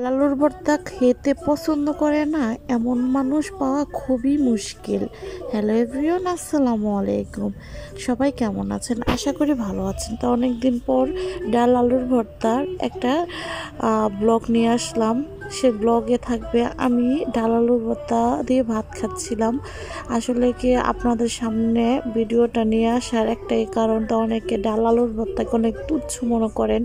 আলুর ভর্তা খেতে পছন্দ করে না এমন মানুষ পাওয়া খুবই মুশকিল। হ্যালো এভরিওয়ান, আসসালামু আলাইকুম। সবাই কেমন আছেন? আশা করি ভালো আছেন। তো অনেক দিন পর ডাল আলুর ভর্তার একটা ব্লগ নিয়ে আসলাম। সে ব্লগে থাকবে আমি ডাল আলুর ভর্তা দিয়ে ভাত খাচ্ছিলাম। আসলে কি আপনাদের সামনে ভিডিওটা নিয়ে আসার একটাই কারণ, তো অনেকে ডাল আলুর ভর্তাকে অনেক তুচ্ছ মনে করেন।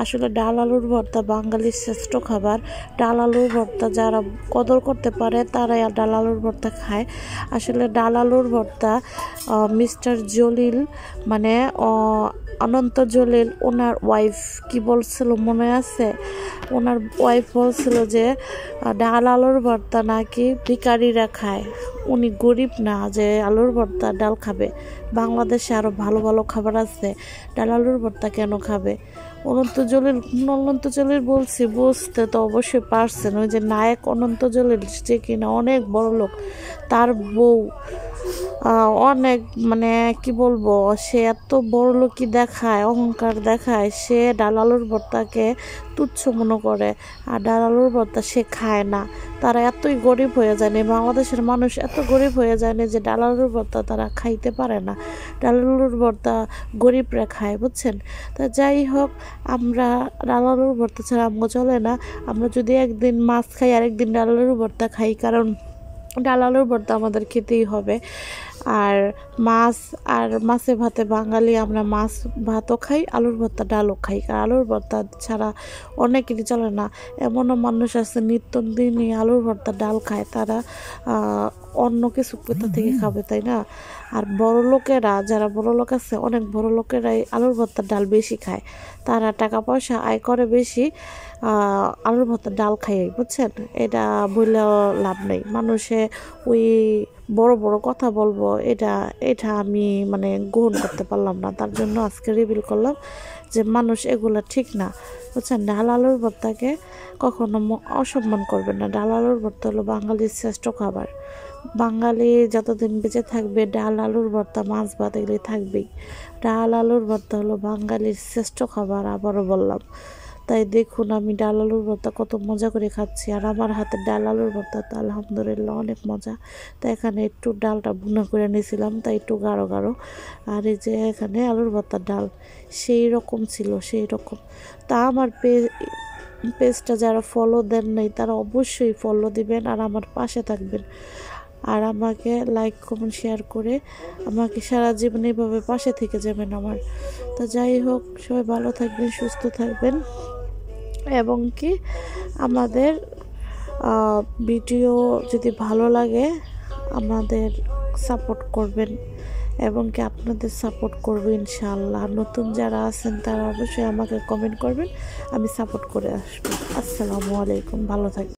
আসলে ডাল আলুর ভর্তা বাঙালির শ্রেষ্ঠ খাবার। ডাল আলুর ভর্তা যারা কদর করতে পারে তারাই ডাল আলুর ভর্তা খায়। আসলে ডাল আলুর ভর্তা মিস্টার জলিল মানে অনন্ত জলিল ওনার ওয়াইফ কি বলছিল মনে আছে? ওনার ওয়াইফ বলছিল যে ডাল আলুর ভর্তা নাকি ভিখারিরা খায়, উনি গরিব না যে আলুর ভর্তা ডাল খাবে। বাংলাদেশে আরও ভালো ভালো খাবার আছে, ডাল আলুর ভর্তা কেন খাবে? অনন্ত জলিল বলছি, বুঝতে তো অবশ্যই পারছেন। ওই যে নায়ক অনন্ত জলিল, যে কিনা অনেক বড় লোক, তার বউ অনেক কি বলবো, সে এত বড় লোকই দেখায়, অহংকার দেখায়। সে ডাল আলুর ভর্তাকে তুচ্ছ মনে করে, আর ডাল আলুর ভর্তা সে খায় না। তারা এতই গরিব হয়ে যায়নি, বাংলাদেশের মানুষ এত গরিব হয়ে যায়নি যে ডাল আলুর ভর্তা তারা খাইতে পারে না। ডাল আলুর ভর্তা গরিবরা খায়, বুঝছেন? তা যাই হোক, আমরা ডাল আলুর ভর্তা ছাড়া আমগো চলে না। আমরা যদি একদিন মাছ খাই আর একদিন ডাল আলুর ভর্তা খাই, কারণ ডাল আলুর ভর্তা আমাদের খেতেই হবে। আর মাছে ভাতে বাঙালি, আমরা মাছ ভাতও খাই, আলুর ভর্তা ডালও খাই। আর আলুর ভর্তা ছাড়া অনেকেরই চলে না। এমনও মানুষ আছে নিত্যদিনই আলুর ভর্তা ডাল খায়, তারা অন্য কিছু কোথা থেকে খাবে, তাই না? আর বড় লোকেরা, যারা বড় লোক আছে, অনেক বড় লোকেরাই আলুর ভর্তা ডাল বেশি খায়। তারা টাকা পয়সা আয় করে বেশি, আলুর ভর্তা ডাল খাই, বুঝছেন? এটা বললেও লাভ নেই। মানুষে ওই বড় বড় কথা বলবো, এটা আমি গ্রহণ করতে পারলাম না। তার জন্য আজকে রিভিল করলাম যে মানুষ এগুলা ঠিক না, বুঝছেন? ডাল আলুর ভর্তাকে কখনো অসম্মান করবেন না। ডাল আলুর ভর্তা হলো বাঙালির শ্রেষ্ঠ খাবার। বাঙালি যতদিন বেঁচে থাকবে ডাল আলুর ভর্তা মাছ ভাত এগুলি থাকবেই। ডাল আলুর ভর্তা হলো বাঙালির শ্রেষ্ঠ খাবার, আবারও বললাম। তাই দেখুন আমি ডাল আলুর ভর্তা কত মজা করে খাচ্ছি, আর আমার হাতে ডাল আলুর ভর্তা তো আলহামদুলিল্লাহ অনেক মজা। তাই এখানে একটু ডালটা ভুনা করে নিয়েছিলাম, তাই একটু গাঢ় গাঢ়। আর এই যে এখানে আলুর ভর্তার ডাল সেই রকম ছিল, সেই রকম। তা আমার পেজটা যারা ফলো দেন নাই তারা অবশ্যই ফলো দিবেন, আর আমার পাশে থাকবেন, আর আমাকে লাইক কমেন্ট শেয়ার করে আমাকে সারা জীবন এইভাবে পাশে থেকে যাবেন আমার। তো যাই হোক, সবাই ভালো থাকবেন, সুস্থ থাকবেন, এবং কি আমাদের ভিডিও যদি ভালো লাগে আমাদের সাপোর্ট করবেন, এবং কি আপনাদের সাপোর্ট করবো ইনশাআল্লাহ। নতুন যারা আছেন তারা অবশ্যই আমাকে কমেন্ট করবেন, আমি সাপোর্ট করে আসবো। আসসালামু আলাইকুম, ভালো থাকবেন।